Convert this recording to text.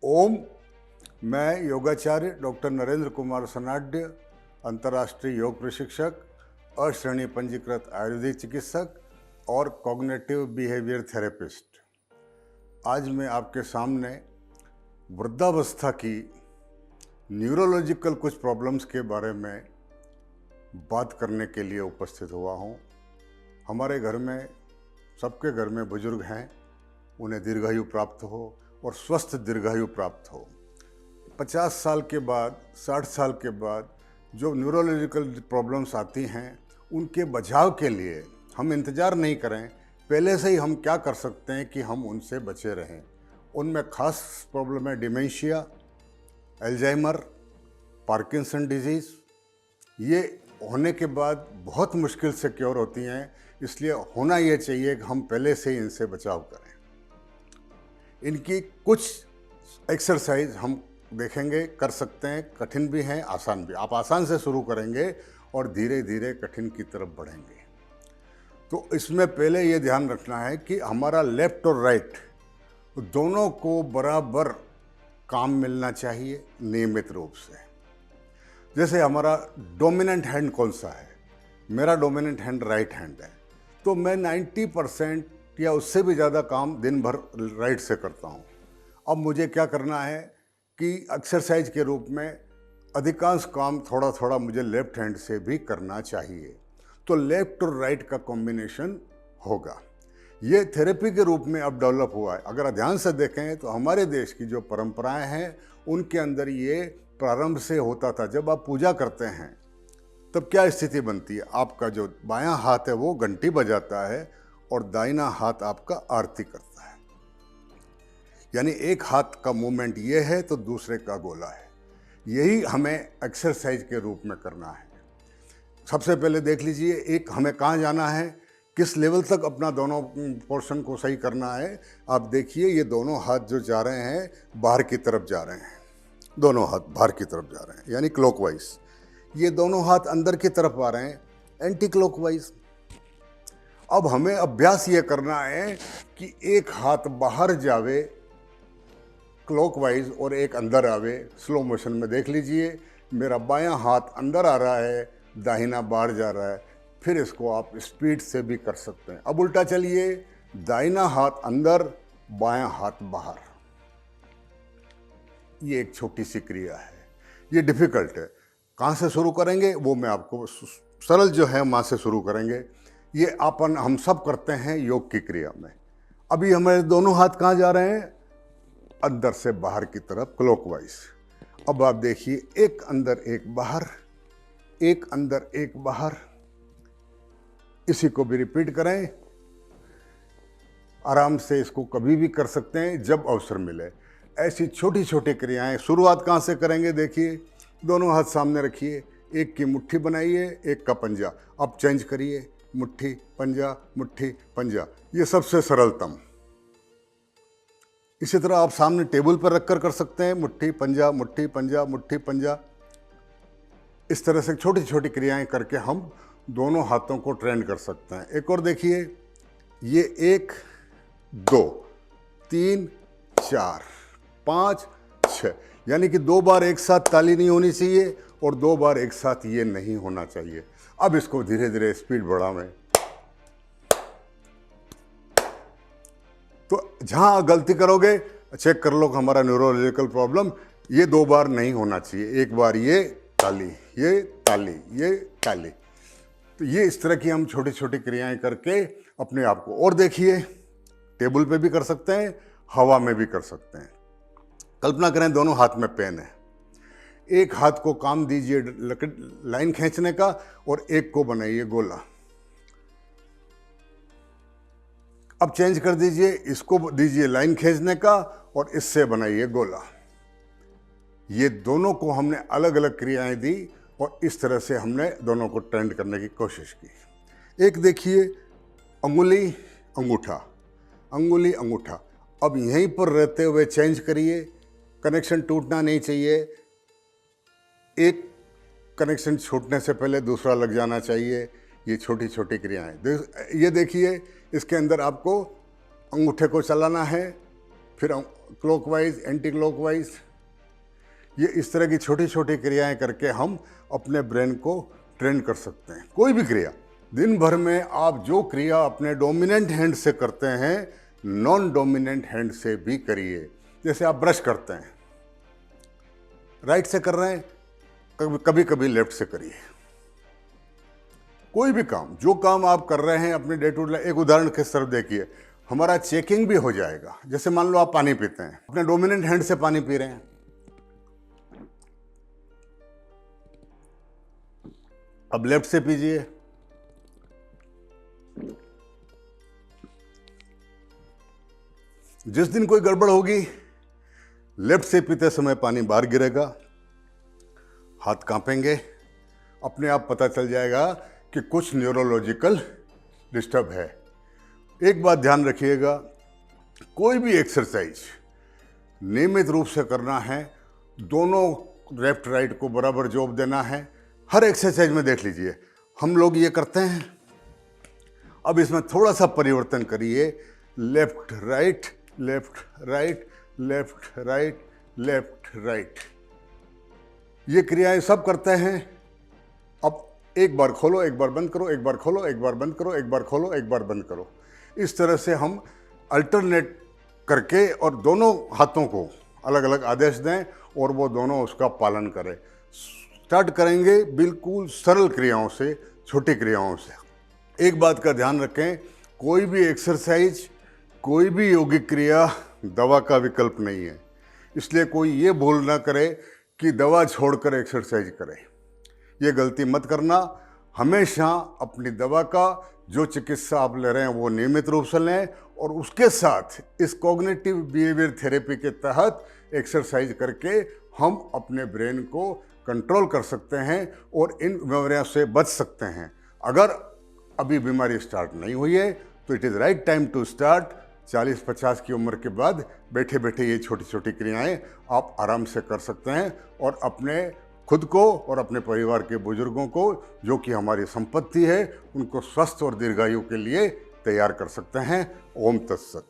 ओम। मैं योगाचार्य डॉक्टर नरेंद्र कुमार सनाड्य, अंतर्राष्ट्रीय योग प्रशिक्षक, अश्रेणी पंजीकृत आयुर्वेदिक चिकित्सक और कॉग्निटिव बिहेवियर थेरेपिस्ट। आज मैं आपके सामने वृद्धावस्था की न्यूरोलॉजिकल कुछ प्रॉब्लम्स के बारे में बात करने के लिए उपस्थित हुआ हूँ। हमारे घर में, सबके घर में बुजुर्ग हैं, उन्हें दीर्घायु प्राप्त हो और स्वस्थ दीर्घायु प्राप्त हो। 50 साल के बाद, 60 साल के बाद जो न्यूरोलॉजिकल प्रॉब्लम्स आती हैं, उनके बचाव के लिए हम इंतज़ार नहीं करें, पहले से ही हम क्या कर सकते हैं कि हम उनसे बचे रहें। उनमें खास प्रॉब्लम है डिमेंशिया, अल्जाइमर, पार्किंसन डिजीज़। ये होने के बाद बहुत मुश्किल से क्योर होती हैं, इसलिए होना ये चाहिए कि हम पहले से ही इनसे बचाव करें। इनकी कुछ एक्सरसाइज हम देखेंगे, कर सकते हैं, कठिन भी हैं, आसान भी। आप आसान से शुरू करेंगे और धीरे धीरे कठिन की तरफ बढ़ेंगे। तो इसमें पहले ये ध्यान रखना है कि हमारा लेफ्ट और राइट दोनों को बराबर काम मिलना चाहिए नियमित रूप से। जैसे हमारा डोमिनेंट हैंड कौन सा है? मेरा डोमिनेंट हैंड राइट हैंड है, तो मैं 90% या उससे भी ज़्यादा काम दिन भर राइट से करता हूँ। अब मुझे क्या करना है कि एक्सरसाइज के रूप में अधिकांश काम थोड़ा थोड़ा मुझे लेफ्ट हैंड से भी करना चाहिए। तो लेफ्ट और राइट का कॉम्बिनेशन होगा। ये थेरेपी के रूप में अब डेवलप हुआ है। अगर ध्यान से देखें तो हमारे देश की जो परंपराएं हैं, उनके अंदर ये प्रारंभ से होता था। जब आप पूजा करते हैं तब क्या स्थिति बनती है? आपका जो बायां हाथ है वो घंटी बजाता है और दाहिना हाथ आपका आरती करता है। यानी एक हाथ का मूवमेंट ये है तो दूसरे का गोला है। यही हमें एक्सरसाइज के रूप में करना है। सबसे पहले देख लीजिए, एक हमें कहाँ जाना है, किस लेवल तक अपना दोनों पोर्शन को सही करना है। आप देखिए, ये दोनों हाथ जो जा रहे हैं बाहर की तरफ जा रहे हैं, दोनों हाथ बाहर की तरफ जा रहे हैं, यानी क्लॉकवाइज। ये दोनों हाथ अंदर की तरफ आ रहे हैं, एंटी क्लॉकवाइज। अब हमें अभ्यास ये करना है कि एक हाथ बाहर जावे क्लॉकवाइज और एक अंदर आवे। स्लो मोशन में देख लीजिए, मेरा बायां हाथ अंदर आ रहा है, दाहिना बाहर जा रहा है। फिर इसको आप स्पीड से भी कर सकते हैं। अब उल्टा चलिए, दाहिना हाथ अंदर, बायां हाथ बाहर। ये एक छोटी सी क्रिया है, ये डिफिकल्ट है। कहाँ से शुरू करेंगे वो मैं आपको, सरल जो है वहाँ से शुरू करेंगे। ये हम सब करते हैं योग की क्रिया में। अभी हमारे दोनों हाथ कहाँ जा रहे हैं? अंदर से बाहर की तरफ, क्लॉकवाइज। अब आप देखिए, एक अंदर एक बाहर, एक अंदर एक बाहर। इसी को भी रिपीट करें। आराम से इसको कभी भी कर सकते हैं जब अवसर मिले। ऐसी छोटी छोटी क्रियाएं शुरुआत कहाँ से करेंगे? देखिए, दोनों हाथ सामने रखिए, एक की मुट्ठी बनाइए, एक का पंजा। अब चेंज करिए, मुट्ठी पंजा, मुट्ठी पंजा। ये सबसे सरलतम। इसी तरह आप सामने टेबल पर रखकर कर सकते हैं, मुट्ठी पंजा, मुट्ठी पंजा, मुट्ठी पंजा। इस तरह से छोटी छोटी क्रियाएं करके हम दोनों हाथों को ट्रेन कर सकते हैं। एक और देखिए, ये 1 2 3 4 5 6, यानी कि 2 बार एक साथ ताली नहीं होनी चाहिए और 2 बार एक साथ ये नहीं होना चाहिए। अब इसको धीरे धीरे स्पीड बढ़ावें। तो जहां गलती करोगे चेक कर लो कि हमारा न्यूरोलॉजिकल प्रॉब्लम, ये 2 बार नहीं होना चाहिए। एक बार ये ताली, ये ताली, ये ताली। तो ये इस तरह की हम छोटी छोटी क्रियाएं करके अपने आप को, और देखिए, टेबल पे भी कर सकते हैं, हवा में भी कर सकते हैं। कल्पना करें दोनों हाथ में पेन है। एक हाथ को काम दीजिए लाइन खींचने का और एक को बनाइए गोला। अब चेंज कर दीजिए, इसको दीजिए लाइन खींचने का और इससे बनाइए गोला। ये दोनों को हमने अलग अलग क्रियाएं दी और इस तरह से हमने दोनों को ट्रेंड करने की कोशिश की। एक देखिए, अंगुली अंगूठा, अंगुली अंगूठा। अब यहीं पर रहते हुए चेंज करिए, कनेक्शन टूटना नहीं चाहिए। एक कनेक्शन छूटने से पहले दूसरा लग जाना चाहिए। ये छोटी छोटी क्रियाएं ये देखिए, इसके अंदर आपको अंगूठे को चलाना है, फिर क्लॉकवाइज, एंटी क्लॉकवाइज। ये इस तरह की छोटी छोटी क्रियाएं करके हम अपने ब्रेन को ट्रेन कर सकते हैं। कोई भी क्रिया, दिन भर में आप जो क्रिया अपने डोमिनेंट हैंड से करते हैं, नॉन डोमिनेंट हैंड से भी करिए। जैसे आप ब्रश करते हैं, राइट से कर रहे हैं, कभी कभी लेफ्ट से करिए। कोई भी काम, जो काम आप कर रहे हैं अपने डे टू डे, एक उदाहरण के तरफ देखिए, हमारा चेकिंग भी हो जाएगा। जैसे मान लो आप पानी पीते हैं, अपने डोमिनेंट हैंड से पानी पी रहे हैं, अब लेफ्ट से पीजिए। जिस दिन कोई गड़बड़ होगी, लेफ्ट से पीते समय पानी बाहर गिरेगा, हाथ कांपेंगे, अपने आप पता चल जाएगा कि कुछ न्यूरोलॉजिकल डिस्टर्ब है। एक बात ध्यान रखिएगा, कोई भी एक्सरसाइज नियमित रूप से करना है, दोनों लेफ्ट राइट को बराबर जोर देना है। हर एक्सरसाइज में देख लीजिए, हम लोग ये करते हैं, अब इसमें थोड़ा सा परिवर्तन करिए, left right, left right, left right, left right, ये क्रियाएं सब करते हैं। अब एक बार खोलो, एक बार बंद करो, एक बार खोलो, एक बार बंद करो, एक बार खोलो, एक बार बंद करो। इस तरह से हम अल्टरनेट करके और दोनों हाथों को अलग अलग आदेश दें और वो दोनों उसका पालन करें। स्टार्ट करेंगे बिल्कुल सरल क्रियाओं से, छोटी क्रियाओं से। एक बात का ध्यान रखें, कोई भी एक्सरसाइज, कोई भी योगिक क्रिया दवा का विकल्प नहीं है। इसलिए कोई ये भूल ना करे कि दवा छोड़कर एक्सरसाइज करे। ये गलती मत करना। हमेशा अपनी दवा का जो चिकित्सा आप ले रहे हैं वो नियमित रूप से लें, और उसके साथ इस कॉग्निटिव बिहेवियर थेरेपी के तहत एक्सरसाइज करके हम अपने ब्रेन को कंट्रोल कर सकते हैं और इन बीमारियों से बच सकते हैं। अगर अभी बीमारी स्टार्ट नहीं हुई है तो it is right time to start. 40-50 की उम्र के बाद बैठे बैठे ये छोटी छोटी क्रियाएं आप आराम से कर सकते हैं और अपने खुद को और अपने परिवार के बुजुर्गों को, जो कि हमारी संपत्ति है, उनको स्वस्थ और दीर्घायु के लिए तैयार कर सकते हैं। ओम तत्सत।